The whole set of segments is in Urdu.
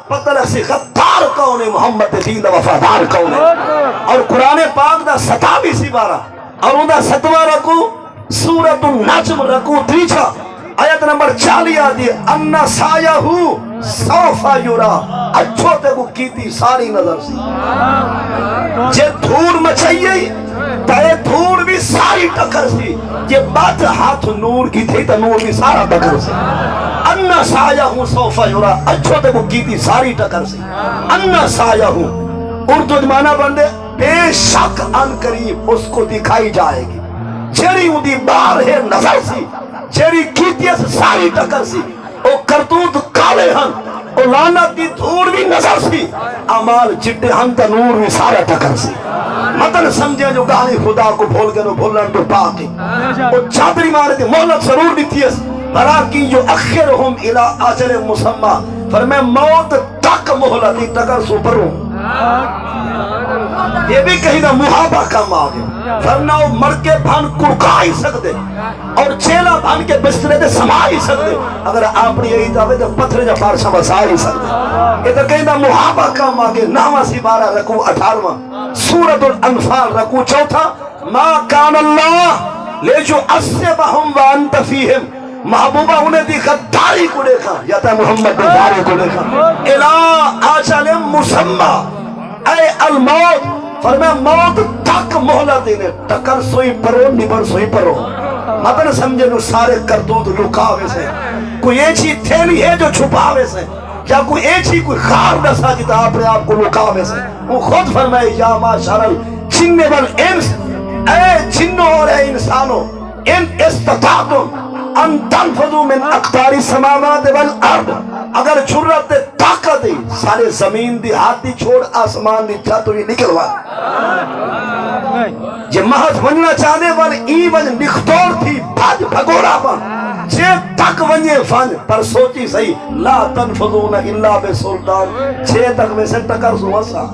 پتہ لگ سی غدار کون ہے، محمد دین دا وفادار کون ہے۔ اور قرآن پاک دا 27 بارہ اور ان دا 7واں رکو سورۃ النجم رکو 3 آیت نمبر 40 آدھی اَنَّ سَعْيَهُ سَوْفَ يُرَىٰ اچھو تے کو کیتی ساری نظر سی جے دھوڑ مچائیے تے دھوڑ بھی ساری ٹکر سی، جے بات ہاتھ نور کی تھی تو نور بھی سارا ٹکر سی۔ اَنَّ سَعْيَهُ سَوْفَ يُرَىٰ اچھو تے کو کیتی ساری ٹکر سی۔ اَنَّ سَعْيَهُ اردو جمانہ بندے بے شک ان قریب اس کو دکھائی جائے گی، جیڑی اندی بار ہے نظر سی، جیڑی کیتی ہے ساری ٹکر سی، او کرتوت کالے ہن، او لعنت دی دھوڑ بھی نظر سی، اعمال چٹے ہن تا نور بھی سارا ٹکر سی۔ مطلب سمجھے جو گالی خدا کو بھول گئے نو بھولن تو پاکی، او چادری مارے دی مہلت ضرور دیتی ہے، بلاکی جو اخرہم الى اجل مسمى، فرمائے موت تک مہلت دی ٹکر سو پروں۔ یہ بھی کہیں نہ محابہ کم آگے فرنا وہ مر کے بھان کڑکا ہی سکتے اور چیلا بھان کے بسترے دے سما ہی سکتے، اگر آپ نے یہی دعوے دے پتھر جا پارشا بسا ہی سکتے۔ یہ تو کہیں نہ محابہ کم آگے 9 رکو 18 سورۃ الانفال رکو 4 ما کان اللہ لے جو عصبہم وانت فیہم، محبوبہ انہیں دی غداری کو دیکھا یا تا محمد غداری کو دیکھا الہ آجل مسمى اے الموت، فرمایا موت تک مہلت دینے ٹکر سوئی پرو نبر سوئی پرو۔ مطلب سمجھے نو سارے کردود لکاوے سے، کوئی ایچی تھیلی ہے جو چھپاوے سے، یا کوئی ایچی کوئی خار دسا جتا اپنے آپ کو لکاوے سے۔ وہ خود فرمائے یا معاشر الجن والانس، اے جنوں اور اے انسانوں، ان استطاعتم ان تنفذوا من اقطار السماوات والارض، اگر جرت طاقت دی سارے زمین دی ہاتھ دی چھوڑ آسمان دی چھت ہوئی نکلوا جے محض وننا چاہنے والے ای ون نختور تھی بھاج بھگوڑا پن جے تک ونجے فن پر سوچی صحیح لا تنفذون الا بسلطان، جے تک میں سے ٹکر سو اسا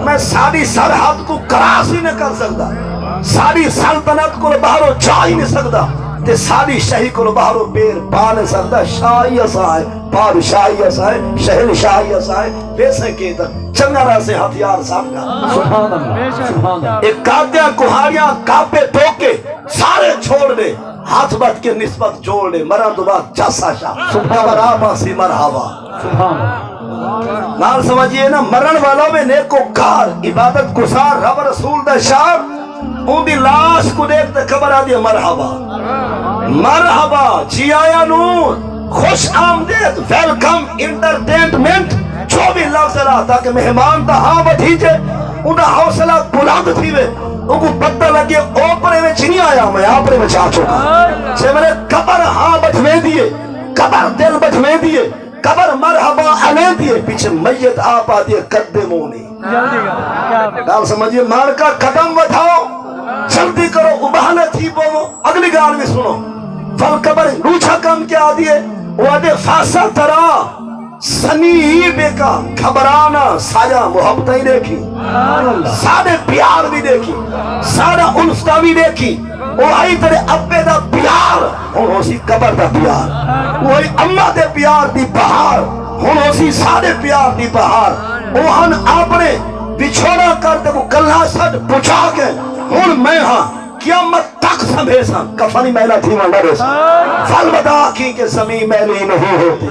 میں ساری سرحد کو کراس ہی نہ کر سکتا، ساری سلطنت کو باہروں جا ہی نہیں سکتا، تے ساری شہی کو باہروں پیر پا نہیں سکتا، شاہی ایسا ہے بادشاہی ایسا ہے شہنشاہی ایسا ہے پیسے کے تک چنگرہ سے ہتھیار سامنا۔ سبحان اللہ سبحان اللہ۔ ایک کاتیاں کوہاریاں کاپے ٹوکے سارے چھوڑ دے، ہاتھ بٹ کے نسبت جوڑ دے، مرن تو بعد جاسا شاہ مرحبا سی مرحبا۔ سبحان اللہ نال سمجھئے نا، مرن والوں میں نیکو کار عبادت گزار رب رسول دا شاہ ان دی لاش کو دیکھتے خبر آدھی مرحبا مرحبا جی آیا نور خوش آمدید ویلکم انٹرٹینمنٹ جو بھی لفظ رہا تاکہ مہمان تا ہاں بٹھیجے انہا حوصلہ بلند تھی وے ان کو پتہ لگے اوپرے میں چنی آیا میں آپرے میں چاہ چکا سے میں نے قبر ہاں بٹھوے دیے، قبر دل بٹھوے دیے، قبر مرحبا علیہ دیے، پیچھے میت آپ آدھیے قدمونی۔ گال سمجھئے مار کا قدم بٹھاؤ، جلدی کرو ابہانے تھی بولو، اگلی گال بھی سنو فالقبر نوچھا کم کیا دیئے وعدے فاسا ترا سنی بے کا گھبرانا سایہ محبتہ ہی دیکھی، سارے پیار بھی دیکھی، سارا انفتہ بھی دیکھی، وہ آئی ترے ابے دا پیار ہون ہو سی قبر دا پیار، وہی اممہ دے پیار دی بہار ہون ہو سی سارے پیار دی بہار، وہ ہن آپنے بچھوڑا کرتے کو کلہ سٹ پچھا کے ہون میں ہاں قیامت تک سمجھے کفنی میلہ تھی وانڈا رہے فل بدا کی کہ زمین میلی نہیں ہوتی،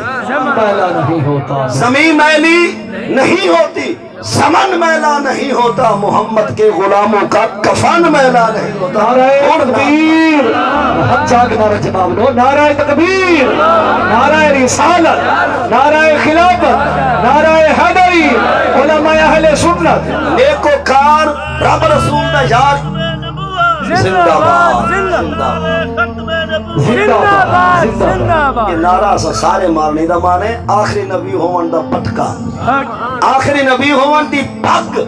زمین میلی نہیں ہوتی، زمن میلہ نہیں ہوتا، محمد کے غلاموں کا کفن میلہ نہیں ہوتا۔ نعرہ تکبیر، ہم جاگ نعرہ جناب لو، نعرہ تکبیر، نعرہ رسالت، نعرہ خلافت، نعرہ حیدری، علماء اہل سنت، نیک و کار رب رسول دا یار زندہ باد زندہ باد۔ یہ نعرہ سا سارے مارنے دا مانے آخری نبی ہوون دا پٹکا، آخری نبی ہوون دی پگ،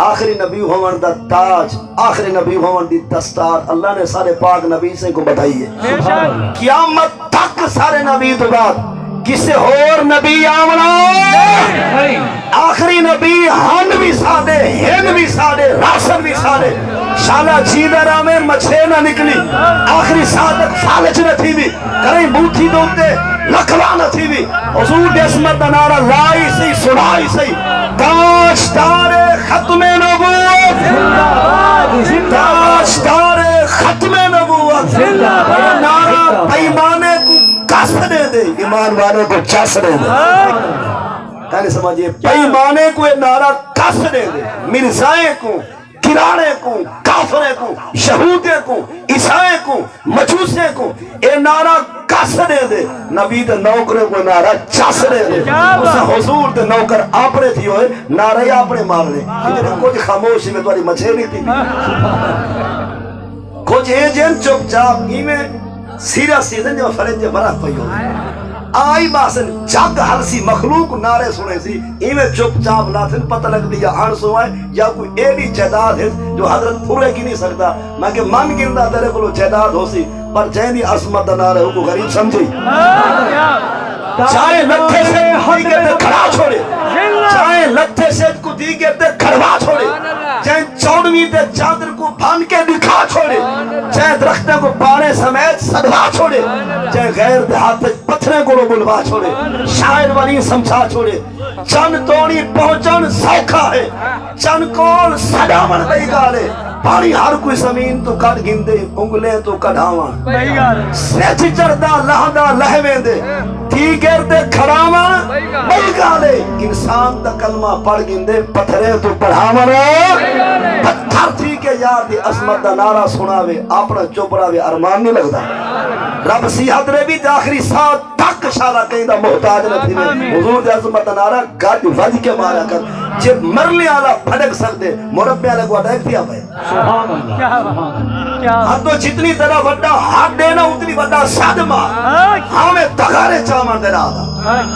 آخری نبی ہوون دا تاج، آخری نبی ہوون دی دستار، اللہ نے سارے پاک نبی سے کو بتائی ہے۔ قیامت تک سارے نبی تو بعد کسے اور نبی آمنا آخری نبی ہن بھی سادے ہن بھی سادے راشن بھی سادے شالہ جیدرہ میں مچھے نہ نکلی، آخری صادق فالج نہ تھی بھی کریں بوٹھی دوتے لکھوانا تھی بھی حضور دی عظمت دا نعرہ لائی سی سنائی سی تاجدار ختم نبوت تاجدار ختم نبوت نعرہ پیمانے کو کسنے دے ایمان والے کو چسنے دے کہنے سمجھئے پیمانے کو نعرہ کسنے دے مرزائیں کو کرانے کو کافرے کو یہودے کو عیسائے کو مجوسے کو اے نعرہ کسنے دے نبی دے نوکرے کو نعرہ چسنے دے اسا حضور دے نوکر آپنے تھی ہوئے نعرہ ہی آپنے مارنے کچھ خاموشی میں تمہاری مچھے نہیں تھی کچھ ایجن چپ چاپ ہی میں سیرہ سیزن جو فرنج برا پئی ہوئے آئی باسن جگ ہلسی مخلوق نعرے سنے سی ایویں چپ چاپ ناتھن پتہ لگ دیا آن سوائے یا کوئی ایڈی جائیداد ہے جو حضرت پورے کی نہیں سکتا میں کہ من گردہ تیرے کو جائیداد ہو سی پر جہنی عظمت نعرے ہو کو غریب سمجھی چاہے لتھے سے دی کہتے کھڑا چھوڑے چاہے لتھے سے کو دی کہتے کھڑوا چھوڑے چاہے چوڑویں تے چادر کو بھان کے دکھا چھوڑے چاہے درختیں کو پانے سمیت صدوا چھوڑے چاہے غیر دہات پتھریں کو بلوا چھوڑے شاعر والی سمجھا چھوڑے چن توڑی پہنچن سوکھا ہے چن کول سڈامن دئی گالے پانی ہر کوئی زمین تو کٹ گندے انگلیں تو کڑھاواں سچ چڑھدا لہدا لہویں دے تھی گردے کھڑاواں بئی گالے انسان دا کلمہ پڑھ گندے پتھریں تو پڑھاواں پتھر تھی کہ یار دی عظمت دا نعرہ سناوے اپنا چوپڑاوے ارمان نہیں لگدا رب سیحت رے بھی آخری ساتھ تک شارہ کہیں دا محتاج نہ تھی حضور دی عظمت دا نعرہ گاڑ وج کے مارا کر جب مرنے آلا پھڑک سکتے مربع آلے کو اٹیک تھی آبائے ہاں تو جتنی طرح وڈا ہاتھ دینا اتنی وڈا صدمہ ہمیں تغارے چامن دے رہا تھا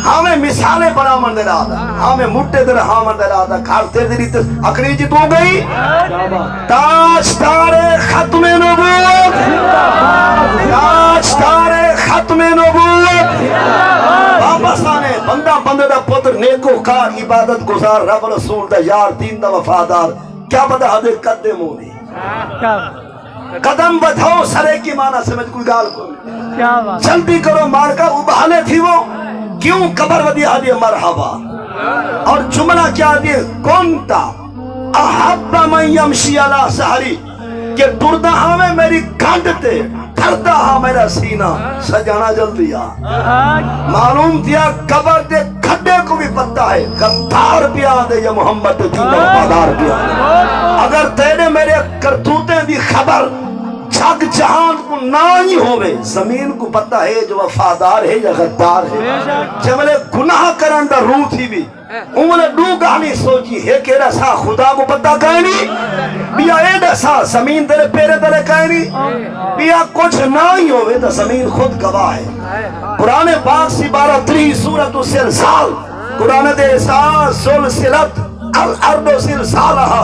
ہمیں مثالیں بنا من دے رہا تھا ہمیں مٹے دے رہا من دے رہا تھا کھارتے دے رہی اکڑی جی تو گئی تاجدار ختم نبوت تاجدار ختم نبوت واپس آنے بندہ بندے دا پتر نیکو کار عبادت گزار رب رسول دا یار دین دا وفادار کیا پتا حدے قدم ہو نہیں قدم بڑھاؤ سرے کی معنی سمجھ کوئی گال کو جلدی کرو مار کا ابھالے تھی وہ کیوں قبر ودی حدی مرحبا اور جملہ کیا دیئے کونتا احب من یمشی علی سہری کہ ٹردہ ہمیں میری کھانڈتے ٹھرتا ہاں میرا سینہ سجانا جلدی آ معلوم دیا قبر دے کھڈے کو بھی پتہ ہے غدار بھی آدھے یا محمد دین وفادار بھی آدھے اگر تیرے میرے کرتوتیں دی خبر جھگ جہان کو نہ ہوئے زمین کو پتہ ہے جو وفادار ہے یا غدار ہے جب لے گناہ کرن دا روح تھی بھی انہوں نے دو گانی سوچی ہے کہ ایسا خدا کو پتہ کہیں نہیں بیا ایسا زمین تیرے پیرے تیرے کہیں نہیں بیا کچھ نہ ہی ہوئے تو زمین خود گواہ ہے قرآن پاک سی 12 سورۃ الزلزال قرآن دے احساس سلسلت الارض سلسالہا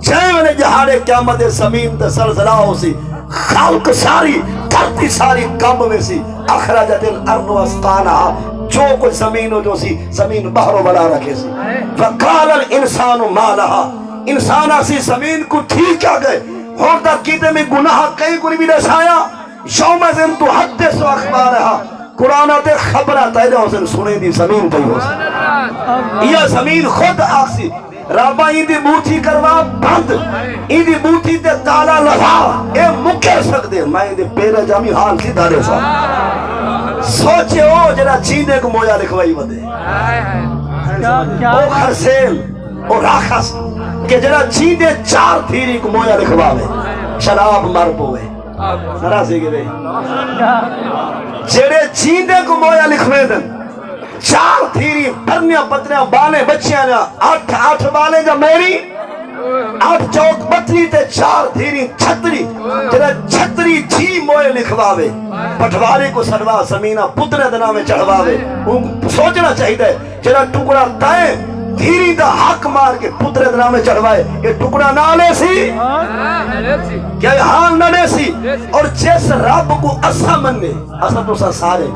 چھے میں جہانے قیامت زمین تے زلزلہ ہو سی خلق ساری دھرتی ساری کم میں سی اخرجت الارض اسقالہا جو کوئی زمین ہو جو سی زمین بحر و بلا رکھے سی فقال الانسان ما لہا انسان اسی زمین کو ٹھیک کیا گئے اور در کیتے میں گناہ کہیں کو نہیں بھی رسایا یوم ازن تو حدث و اخبارہا قرآن تے خبرہ تیرے حسن سنے دی زمین تے حسن یہ زمین خود آخسی رابا ایندی بوٹھی کروا بند ایندی بوٹھی تے تالا لگا اے مکر سکتے میں ایندی پیرے جامی حال کی دارے سا سوچے ہو جنہ چیندے کو مویا لکھوائی ودے او خرسیل او راکھس کہ جنہ چیندے 4 تھیری کو مویا لکھواوے شراب مر پوے نرازی گئے جنہ چیندے کو مویا لکھوے دن 4 تھیری پرنیاں پتریاں بالیں بچیاں 8 بالیں جا میری 8 چوک بطری تے 4 دھیری چھتری جنہ چھتری تھی موئے لکھواوے پٹھوارے کو سڑوا زمینہ پترے دنہ میں چڑھواوے سوچنا چاہیے دے جنہ ٹکڑا تائیں دھیری دا حق مار کے پترے دنہ میں چڑھوائے یہ ٹکڑا نہ لے سی کیا یہ حال نہ لے سی اور جیس رب کو اسا مننے اسا تو سا سارے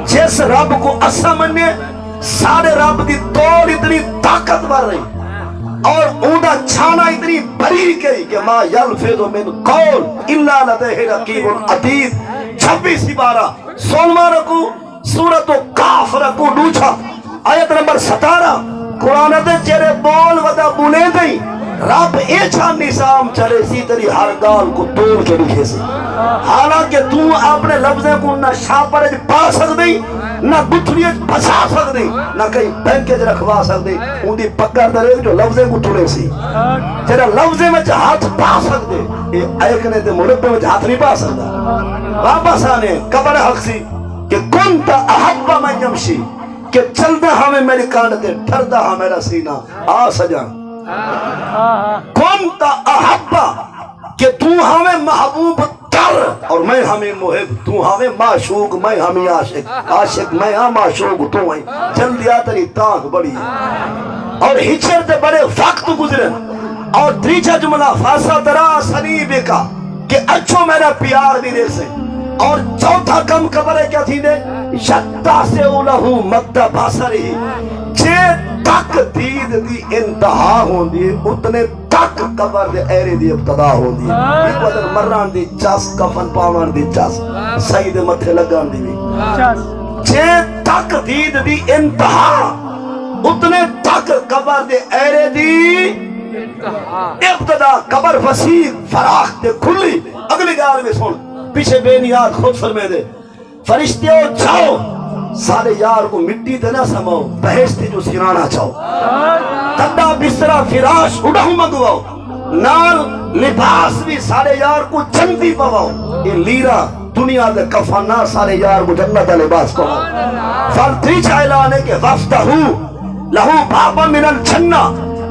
جیس رب کو اسا مننے سارے رب دی توڑ اتنی طاقت بار رہی اور اوندا چھانا اتنی بری گئی کہ ما یلفظ من قول الا لدیہ رقیب عتید 26 12 16 رکو سورۃ کاف رکو ڈوچا آیت نمبر 17 قرآن دے چہرے بول ودا بولے دیں رب ایچھا نظام چلے سی تری ہر گال کو توڑ کے لکھے سی حالانکہ تو اپنے لفظیں کو نہ شاپرج پا سکتے نہ گتھریج بچا سکتے نہ کہیں بینکج رکھوا سکتے ان دی پکڑ درے جو لفظیں کو توڑے سی تیرا لفظیں میں ہاتھ پا سکتے یہ ایکنے دے مربے میں ہاتھ نہیں پا سکتا واپس آنے قبر حق سی کہ کنتا احبا من یمشی کہ چلتا ہمیں میری کانڈتے ٹھردا ہمیں میرا سینہ آ سجان کنتا احبا کہ تو ہمیں محبوب تر اور میں ہمیں محب تو ہمیں معشوق میں ہمیں عاشق عاشق میں ہاں معشوق تو ہیں جلدی آتری تانگ بڑی اور ہچر دے بڑے وقت گزرن اور تریچہ جملہ فاسا درا سنیبے کا کہ اچھو میرا پیار بھی دیکھ سے اور چوتھا کم قبر ہے کیا تھی دے شتا سے اولہو مدہ باسری چے تک دید دی انتہا ہوں دی اتنے تک قبر دے ایرے دی ابتدا ہوں دی ایک وقت مران دی چاس کفن پاون دی چاس سید متھے لگان دی بھی چے تک دید دی انتہا اتنے تک قبر دے ایرے دی ابتدا قبر وسیع فراخ دے کھلی اگلی گال میں سن پیچھے بے نیاد خود فرمے دے فرشتے ہو جاؤ سارے یار کو مٹی دے نہ سماؤ بہشتی جو سیرانا چاہو تدہ بسترہ فراش اڑاؤں منگواؤ نال لباس بھی سارے یار کو جنتی پواؤ یہ لیرہ دنیا دے کفنہ سارے یار کو جنت لباس پواؤ فالتریچ اعلانے کے وفتہو لہو بابا من الجنہ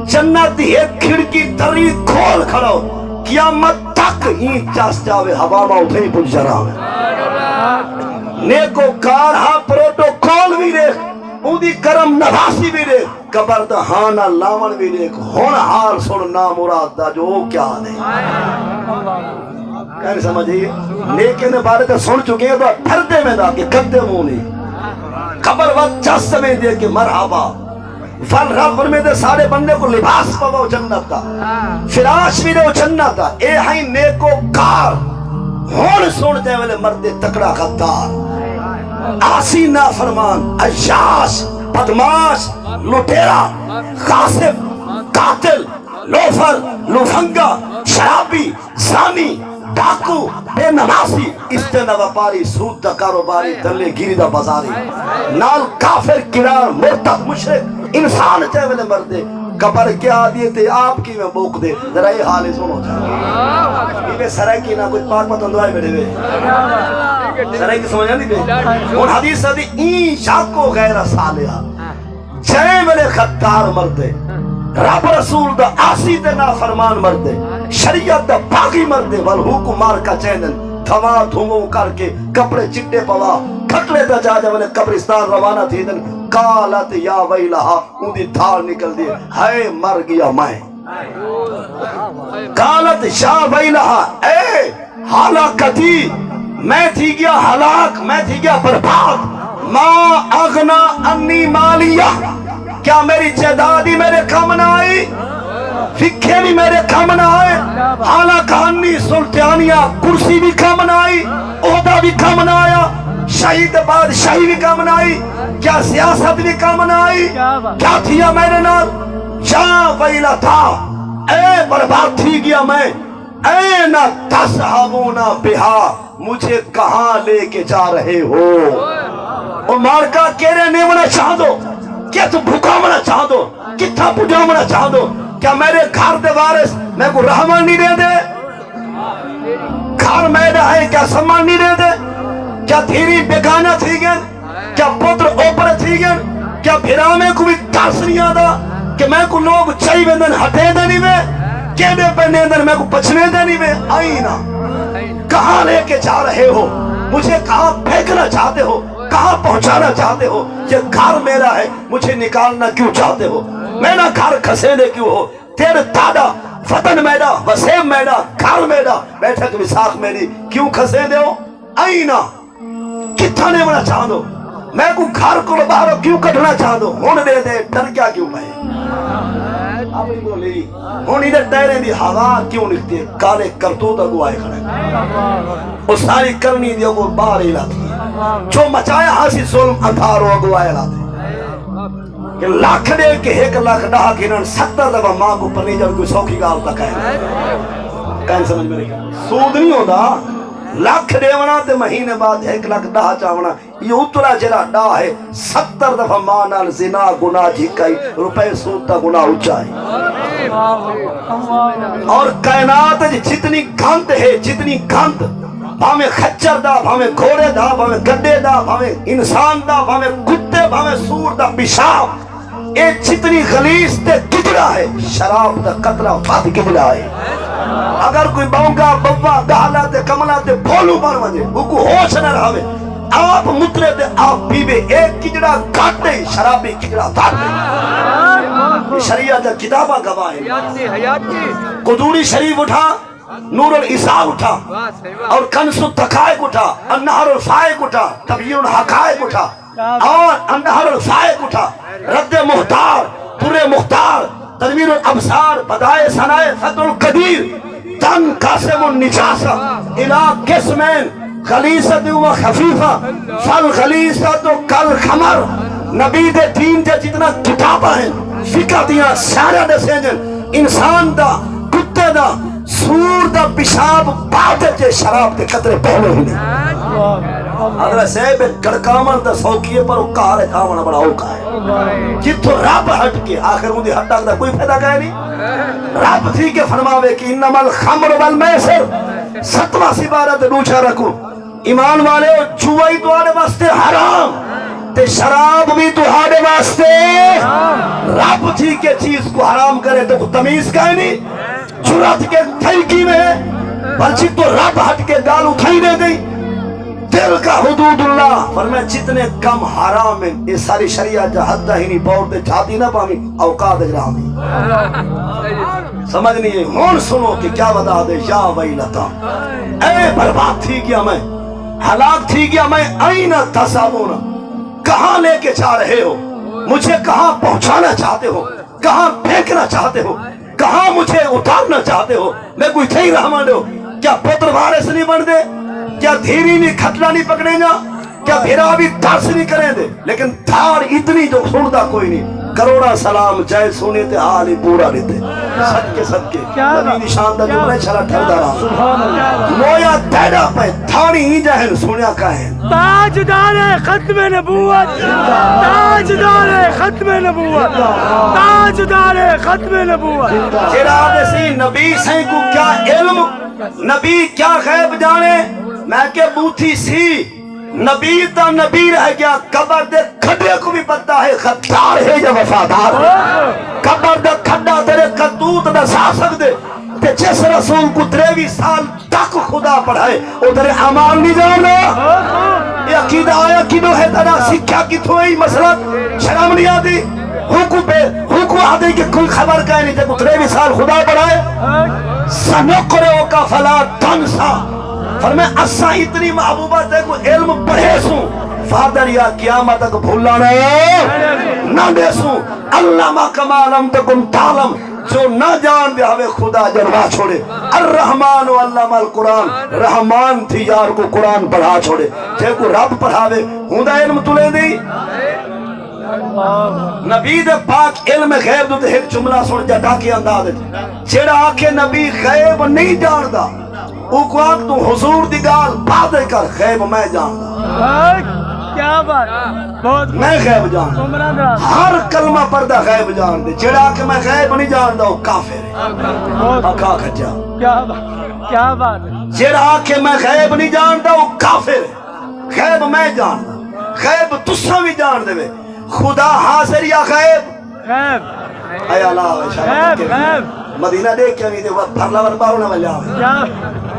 جنت دی ایک کھڑکی تری کھول کھڑاؤ قیامت تک ہی چاس جاوے ہوا میں اٹھے ہی پوچھ جا رہا ہے نیکو کار ہاں پروٹوکول بھی دیکھ ان دی کرم نواسی بھی دیکھ قبر دا ہانا لاون بھی دیکھ ہون حال سن نامراد دا جو کیا دے کہنے سمجھئے نیکے نے بارے تے سن چکے ہیں تو پھر دے میں دا کہ قدے مونی قبر وقت چاس میں دے کہ مرحبا فل رب فرمے دے سارے بندے کو لباس پاو جنت کا فراش بھی دے جنت کا اے ہائی نیکو کار ہون سن دے والے مردے تکڑا غدار آسی نافرمان عیاش بدماش لٹیرا غاصب قاتل لوفر لوفنگا شرابی زانی ڈاکو بے نماسی استنا وپاری سود دا کاروباری دلے گیری دا بازاری نال کافر کرار مرتد مشرک انسان چاہے والے مردے قبر کیا دیئے تھے آپ کی میں موک دے ذرا یہ حالے سنو جائے میں سرائے کی نہ کوئی پاک مت اندوائی میرے بے سرائے کی سمجھا نہیں بے ان حدیث دی این شاکو غیر صالحہ جائے والے خطار مردے رب رسول دا آسی دے نافرمان مردے شریعت دا باغی مردے والحوکو مار کا چینن تھوا دھوموں کر کے کپڑے چٹے پوا کھٹلے دا جا جا والے قبرستان روانہ تھی دن قالت یا ویلہا ان دی دھار نکل دی ہے مر گیا میں قالت یا ویلہا اے ہلاکتی میں تھی گیا ہلاک میں تھی گیا برباد ما اغنا انی مالیہ کیا میری جائیدادی میرے کام نہ آئی فکھے بھی میرے کام نہ آئے حالانکہ سلطانیہ کرسی بھی کام نہ آئی عہدہ بھی کام نہ آیا شہید بادشاہی بھی کام نہ آئی کیا سیاست بھی کام نہ آئی کیا تھیا میرے نال یا ویلہ تھا اے برباد تھی گیا میں اے نہ تصحبون بہا مجھے کہاں لے کے جا رہے ہو اور مارکا کہہ نہیں ہونا چاہ دو کیا تم بھوکا ہونا چاہ دو کتنا پوجا ہونا چاہ دو کیا میرے گھر دے وارث میں کو رحمان نہیں دے دے گھر میرا ہے کیا سمان نہیں دے دے کیا دھیری بیگانہ تھی گئن کیا پتر اوپر تھی گئن کیا بھرامے کو بھی ترس نہیں آدھا کہ میں کو لوگ چاہی بندن ہٹے دے نہیں میں کیدے پہنے دن میں کو پچھنے دے نہیں میں آئینا کہاں لے کے جا رہے ہو مجھے کہاں پھینکنا چاہتے ہو کہاں پہنچانا چاہتے ہو یہ گھر میرا ہے مجھے نکالنا کیوں چاہتے ہو میرا گھر کھسینے کیوں ہو تیرے دادا وطن میرا وسیم میرا گھر میرا بیٹھک وساخ میری کیوں کھسینے ہو آئینا کتھا نہیں ہونا چاہ دو میں کو گھر کو باہر کیوں کٹنا چاہ دو ہون دے دے ڈر کیا کیوں پائے آپ ہی بولی ہون ادھر ٹیرے دی ہوا کیوں نکتے کالے کرتو تا گوائے کھڑے وہ ساری کرنی دی وہ باہر ہی لاتی ہے جو مچایا ہاسی ظلم ادھارو اگوائے لاتے کہ لاکھ دے کہ 1 لاکھ ڈاہ کے انہوں 70 دفعہ ماں کو پنی جب کوئی سوکھی گال تک ہے کہیں سمجھ میں نہیں سود نہیں ہوتا لاکھ دے ونا تے مہینے بعد 1 لاکھ ڈاہ چاونا یہ اترا جرا ڈاہ ہے 70 دفعہ ماں نال زنا گناہ جھکائی روپے سود تا گناہ اچھائی اور کائنات جتنی گھنت ہے جتنی گھنت بھامے خچر دا بھامے گھوڑے دا بھامے گڈے دا بھامے انسان دا بھامے کتے بھامے سور دا پیشاب اے جتنی غلیظ تے کجڑا ہے شراب دا قطرہ بات کجڑا ہے اگر کوئی بونگا ببا گالا تے کملا تے بھولو بن وجے وہ کو ہوش نہ رہے آپ مترے تے آپ پیوے ایک کجڑا گھاٹے شرابی کجڑا دھاٹے شریعت کتابہ گواہ قدوری شریف اٹھا نور الاساء اٹھا اور کنس الدقائق اٹھا النہر الفائق اٹھا تبیین الحقائق اٹھا اور النہر الفائق اٹھا رد محتار در مختار تنویر الابصار بدائے ثنائے فتح القدیر تن قاسم النجاسہ الہ قسمین خلیصت و خفیفہ فالخلیصت کل خمر نبی دے دین دے جتنا کتابہ ہیں فقہ دیا سارا دے سینجن انسان دا کتے دا سور دا پیشاب باتے جے شراب دے قطرے پہلے ہی نہیں اگر صاحب گڑکامن دا سوکیے پر کار کھاونا بڑا اوکا ہے جتو رب ہٹ کے آخر مجھے ہٹا دا کوئی فیدہ کہے نہیں رب تھی کہ فرماوے کہ انما الخمر والمیسر 7واں سبارت نوچا رکھو ایمان والے جوائی تو آنے واسطے حرام تے شراب بھی تو آنے واسطے رب تھی کہ چیز کو حرام کرے تو تمیز کہے نہیں جرات کے تھلکی میں بلچہ تو رب ہٹ کے گال اٹھائی دے گئی دل کا حدود اللہ فرمائے جتنے کم حرام ہیں یہ ساری شریعت جا حد ہی نہیں پاؤ دے جاتی نہ پامی اوقات اجرامی سمجھ نہیں ہے ہون سنو کہ کیا بتا دے یا ویلتا اے برباد تھی گیا میں ہلاک تھی گیا میں آئینہ تصابونا کہاں لے کے جا رہے ہو مجھے کہاں پہنچانا چاہتے ہو کہاں پھینکنا چاہتے ہو کہاں مجھے اتارنا چاہتے ہو میں کوئی تھے ہی رحمان ہو کیا پتر وارث نہیں بن دے کیا دھیری نہیں کھٹلا نہیں پکڑیں گا کیا بھیرا بھی درس نہیں کریں دے لیکن دھار اتنی جو سنتا کوئی نہیں کروڑا سلام جائے سونے تے حال ہی پورا لیتے صدقے صدقے نبی نشان دا جملے چھلا ٹھر دارا مویا تیڑا پہ تھانی ہی جہن سنیا کہیں تاجدار ختم نبوت تاجدار ختم نبوت تاجدار ختم نبوت جراد سی نبی سے کو کیا علم نبی کیا غیب جانے میں کہ بوتھی سی نبی تا نبی رہ گیا قبر دے کھڈے کو بھی پتہ ہے خطار ہے یا وفادار قبر دے کھڈا تیرے قدوت نہ سا سکتے تے جس رسول کو 23 سال تک خدا پڑھائے وہ تیرے امان نہیں جانا یہ عقیدہ آیا کنو ہے تیرا سکھا کی تھوئی مسئلہ شرم نہیں آتی حکم آدھے کہ کوئی خبر کہے نہیں جب 23 سال خدا پڑھائے سنقرئ کا فلا تنسا فرمائے اسا اتنی محبوبت ہے کوئی علم پڑھے سوں فادر یا قیامت تک بھولانا نہ دے سوں علامہ کمالم تکن تعلم جو نہ جان دے ہمیں خدا جربا چھوڑے الرحمن و علامہ القرآن رحمان تھی یار کو قرآن پڑھا چھوڑے جے کو رب پڑھاوے ہوندہ علم تلے دی نبی دے پاک علم غیب دو تے ایک جملہ سن جٹا کے انداز جیڑا آکے نبی غیب نہیں جاندہ او کو آگ تو حضور دی گال بادے کر غیب میں جاندہ کیا بات میں غیب جاندہ ہر کلمہ پردہ غیب جاندے جیڑا آکے میں غیب نہیں جاندہ وہ کافر ہے اکا کھچا کیا بات جیڑا آکے میں غیب نہیں جاندہ وہ کافر ہے غیب میں جاندہ غیب تسا بھی جان دے خدا حاضر یا غیب اے اللہ مدینہ دیکھ کیا نہیں دے وقت پھرلا ورپاؤ نہ مل جاؤ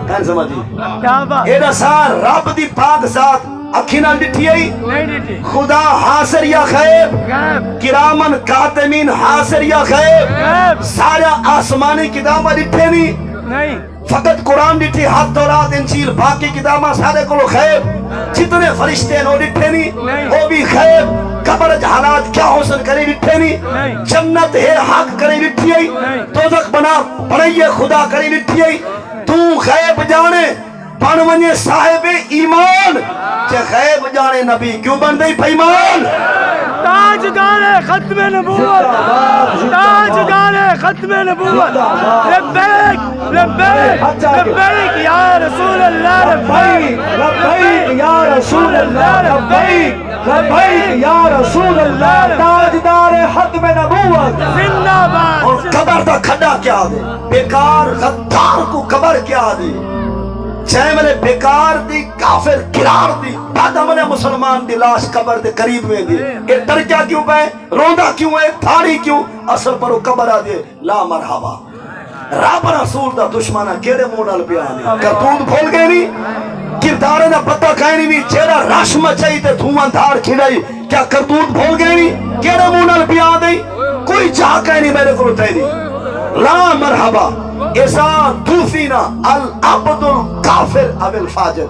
کہن سمجھی ایڈا سار رب دی پاک ذات اکھی نہ ڈٹھی آئی خدا حاضر یا غیب کرامن کاتمین حاضر یا غیب سارا آسمانی کتابہ ڈٹھے نہیں فقط قرآن ڈٹھی حد تورات انجیل باقی کتابہ سارے کو غیب جتنے فرشتے ہیں وہ ڈٹھے نہیں وہ بھی غیب قبر حالات کیا حسن کرے ڈٹھے نہیں جنت ہے حق کرے ڈٹھی آئی دوزخ بنا پڑھئیے خدا کرے ڈٹھی آئی تو غیب جانے بن ونجے صاحب ایمان چے غیب جانے نبی کیوں بن دئی بھائیمان تاجدار ختم نبوت تاجدار ختم نبوت لبیک لبیک لبیک یا رسول اللہ لبیک لبیک یا رسول اللہ لبیک لبیک یا رسول اللہ تاجدار ختم نبوت زندہ باد اور قبر دا کھڈا کیا دے بیکار غدار کو قبر کیا دے چاہے میں نے بیکار دی کافر گرار دی بعد میں نے مسلمان دی لاش قبر دے قریب میں دی یہ ڈرکیا کیوں پہ روندہ کیوں ہے تھاڑی کیوں اصل پر وہ قبر آ دے لا مرحبا رب رسول دا دشمنہ کیڑے مونال پیانے کرتوت بھول گئے نہیں کردارے نہ پتہ کہیں نہیں چیرا رش مچائی تے دھوان دھار کھڑائی کیا کرتوت بھول گئے نہیں کیڑے مونال پیانے کوئی چاہ کہیں نہیں میرے کو رتے نہیں لا مرحبا ایسا دوفینا العبد الکافر اب الفاجر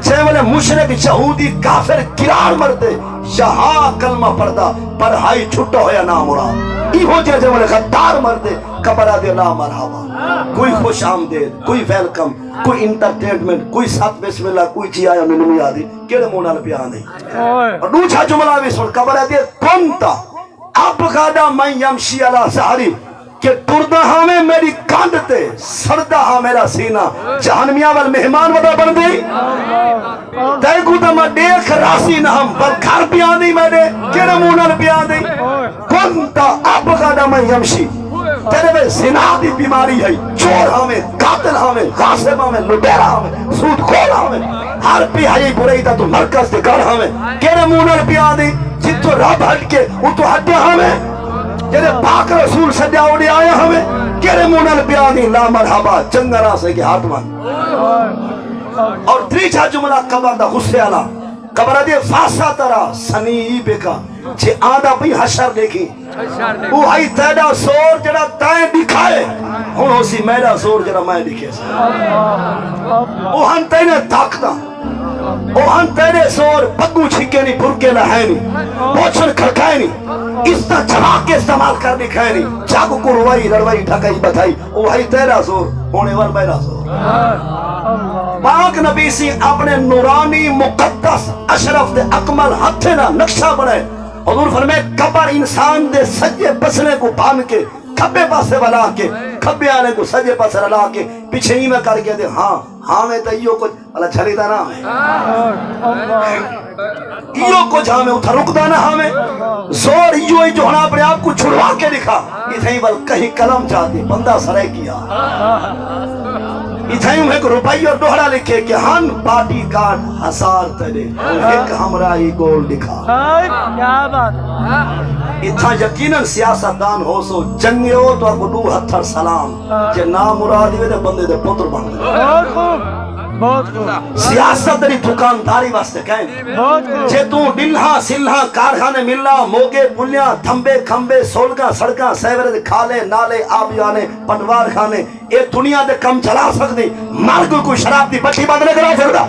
چھے والے مشرک یہودی کافر گرار مردے یہاں کلمہ پڑھدا پر ہائی چھٹا ہویا نام اڑا ای ہو جائے والے غدار مردے قبرہ دے لا مرحبا کوئی خوش آمدید کوئی ویلکم کوئی انٹرٹینمنٹ کوئی ساتھ بسم اللہ کوئی چی آیا نمی آدھی کیڑے مونال پیان نہیں اور دوچھا جملہ بھی سن قبرہ دے کنتا اب گاڑا میں یمشی علی سہری کہ ٹردہ ہمیں میری کانڈتے سردہ ہاں میرا سینہ جہنمیہ وال مہمان ودا بن دی تے کو تا میں دیکھ راسی نہ ہم بل گھر پیان دی میں دے کیڑے مونال پیان دی کنتا اب گاڑا میں یمشی تیرے میں زنا دی بیماری ہے چور ہمیں قاتل ہمیں غاصب ہمیں لٹیرا ہمیں سود خور ہمیں ہر پی ہائی برائی دا تو مرکز دے گھر ہمیں کیڑے مونال پیان دی جتو رب ہٹ کے وہ تو ہٹے ہمیں جنہیں پاک رسول سجا اڑے آیا ہمیں کیڑے مونال پیانی لا مرحبا چنگرا سے کے ہاتھ مان اور تریچا جملہ قبر دا غصے آلا قبر دے فاسا ترا سنی بیکا چھے آدھا بھی حشر دیکھی وہ ہائی تیڑا سور جڑا تائیں دکھائے ہون ہو سی میرا سور جڑا میں دکھے وہ ہن تینے تاکتا وہ ہن تیرے سور پگو چھکے نہیں پھرکے لہائے نہیں پوچھن کھڑکائے نہیں اس طرح چلاک کے استعمال کر دکھائے نہیں چاکو کو روائی لڑوائی ٹھکائی بتائی وہ ہی تیرا سور ہونے وال میرا سور پاک نبی سی اپنے نورانی مقدس اشرف دے اکمل ہتھے نہ نقشہ بنائے حضور فرمائے قبر انسان دے سجے بسنے کو بان کے کھبے پاسے بلا کے کھبے آنے کو سجے پاسے رلا کے پیچھے ہی میں کر کے دے ہاں ہاں میں تیو کچھ اللہ چھلی دا نام ہے ایو کچھ ہمیں اتھا رک دا نا ہمیں زور ایو ہی جو ہنا اپنے آپ کو چھڑوا کے دکھا اتھائی بل کہیں کلم چاہتی بندہ سرے کیا اتھائی میں ایک روپائی اور دوہرا لکھے کہ ہن پارٹی کارڈ ہزار تلے ایک ہمراہی گول دکھا کیا بات اتھا یقیناً سیاستدان ہو سو جنگے ہو تو آپ کو دو ہتھر سلام کہ نام مرادی وے دے بندے دے پتر بن گئے بہت خوب بہت خوب سیاست دری دکانداری واسطے کہیں بہت خوب جے تو ڈلہاں سلہاں کارخانے ملنا موگے پلیاں تھمبے کھمبے سولگاں سڑکاں سیورے دے کھالے نالے آبیانے پٹوار کھانے اے دنیا دے کم چلا سکتی مر کوئی شراب دی بٹھی بند نہیں کرا سکتا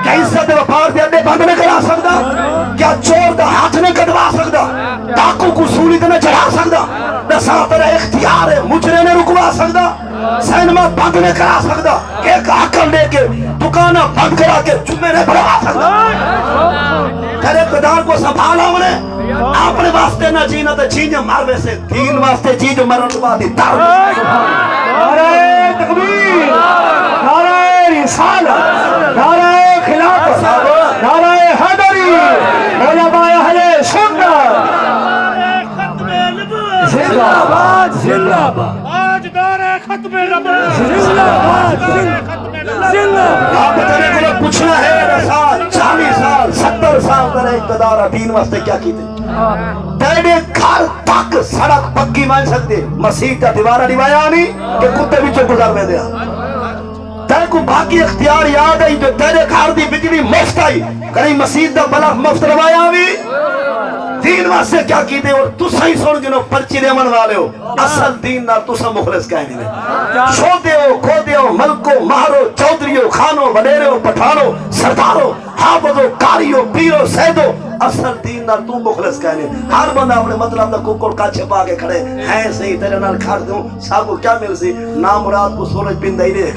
کیا عزت دے وپار دے اڈے بند نہیں کرا سکتا کیا چور دا ہاتھ نہیں کٹوا سکتا ڈاکو کو سولی تے نہیں چڑھا سکتا نسا تیرا اختیار ہے مجرے نے رکوا سکتا سینما بند نہیں کرا سکتا ایک حکم لے کے دکانہ بند کرا کے جمعے نہیں بڑھا سکتا تیرے قدار کو سنبھالا ہم نے اپنے واسطے نہ جینا تو جینے مروے سے دین واسطے جی جو مرن تو بعد ہی تر نعرہ تکبیر نعرہ رسالت نعرہ خلافت نعرہ حیدری علماء اہل سنت زندہ باد زندہ باد تاجدار ختم نبوت زندہ باد زندہ آپ تیرے کو لوگ پوچھنا ہے سال 40 سال 70 سال تیرے اقتدار دین واسطے کیا کی تھی تیرے گھر تک سڑک پکی مان سکتے مسیح کا دیوارہ نوایا نہیں کہ کتے بھی چو گزار میں دیا تیرے کو باقی اختیار یاد ہے جو تیرے گھر دی بجلی مفت آئی کہیں مسیح دا بلف مفت روایا بھی دین واسطے کیا کی دے اور تو صحیح سن جنہوں پرچی دے من والے ہو اصل دین نہ تو سا مخلص کہنی دے شودے ہو کھودے ہو ملکو مہرو چودری ہو خانو وڈیرے ہو پٹھانو سردارو حافظو کاریو پیرو سیدو اصل دین نہ تو مخلص کہنی ہر بندہ اپنے مطلب دا ککر کا چھپا کے کھڑے ہیں صحیح تیرے نال کھڑ دوں ساکو کیا مل سی نام مراد کو سورج پندائی دیکھ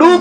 2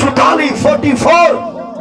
44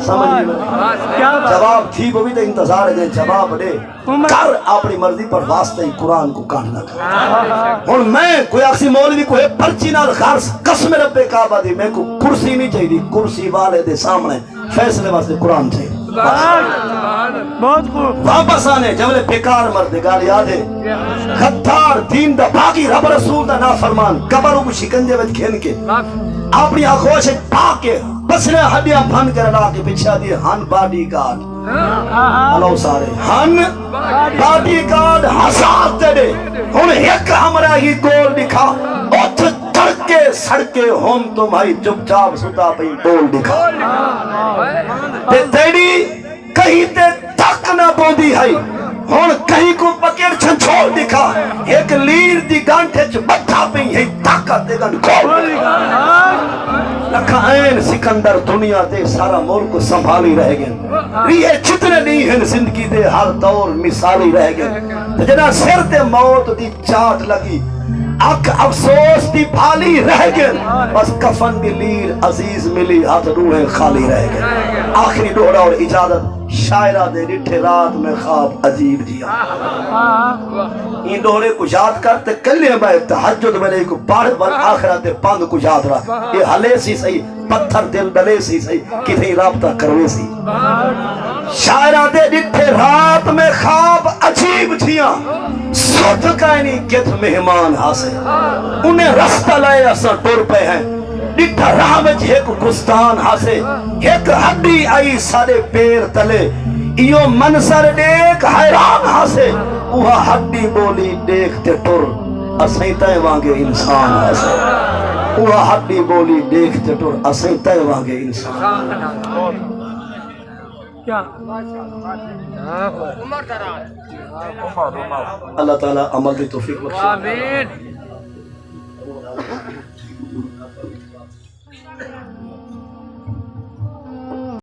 سمجھ نہیں لگا جواب تھی وہ بھی تو انتظار ہے جواب دے کر اپنی مرضی پر واسطہ ہی قرآن کو کان لگا ہوں میں کوئی اکسی مولوی کو پرچی نال خارس قسم رب کعبہ دی میں کو کرسی نہیں چاہیے کرسی والے دے سامنے فیصلے واسطے قرآن چاہیے بہت خوب واپس آنے جبلے بیکار مرد گال یاد ہے خطار دین دا باقی رب رسول دا نافرمان قبروں کو شکنجے وچ کھین کے اپنی آنکھوں سے پاک کے پسرے ہڈیاں بھن کر لا کے پچھا دیے ہن باڈی گارڈ اللہ سارے ہن باڈی گارڈ حساب دے ہن ایک ہمرا ہی گول دکھا اٹھ تڑکے سڑکے ہم تمہائی چپ چاپ ستا پئی بول دکھا تے تیری کہیں تے تک نہ بوندی ہے ہن کہیں کو پکڑ چھنچھوڑ دکھا ایک لیر دی گانٹھے چ بٹھا پئی ہے طاقت دے گن کھول لکھا این سکندر دنیا دے سارا ملک سنبھالی رہ گئے ریے جتنے نہیں ہیں زندگی دے ہر دور مثالی رہ گئے جنا سر تے موت دی چاٹ لگی اک افسوس دی بھالی رہ گئے بس کفن دی لیر عزیز ملی ہاتھ روحیں خالی رہ گئے آخری دوڑا اور اجازت شاعرہ دے ڈٹھے رات میں خواب عجیب دیا این دوڑے کو یاد کرتے کلے میں تحجد میں نہیں کو پاڑ بل آخرت پاند کو یاد رہا یہ حلے سی صحیح پتھر دل ڈلے سی صحیح کتنی رابطہ کروے سی شاعرہ دے ڈٹھے رات میں خواب عجیب دیا سوت کائنی کت مہمان حاصل انہیں رستہ لائے اثر ٹور پہ ہیں ڈٹھا راہ میں ایک گستان ہاسے ایک ہڈی آئی سارے پیر تلے ایو منظر دیکھ حیران ہاسے وہاں ہڈی بولی دیکھتے ٹر اسیں تے وانگے انسان ہاسے وہاں ہڈی بولی دیکھتے ٹر اسیں تے وانگے انسان اللہ تعالیٰ عمل دی توفیق بخشے آمین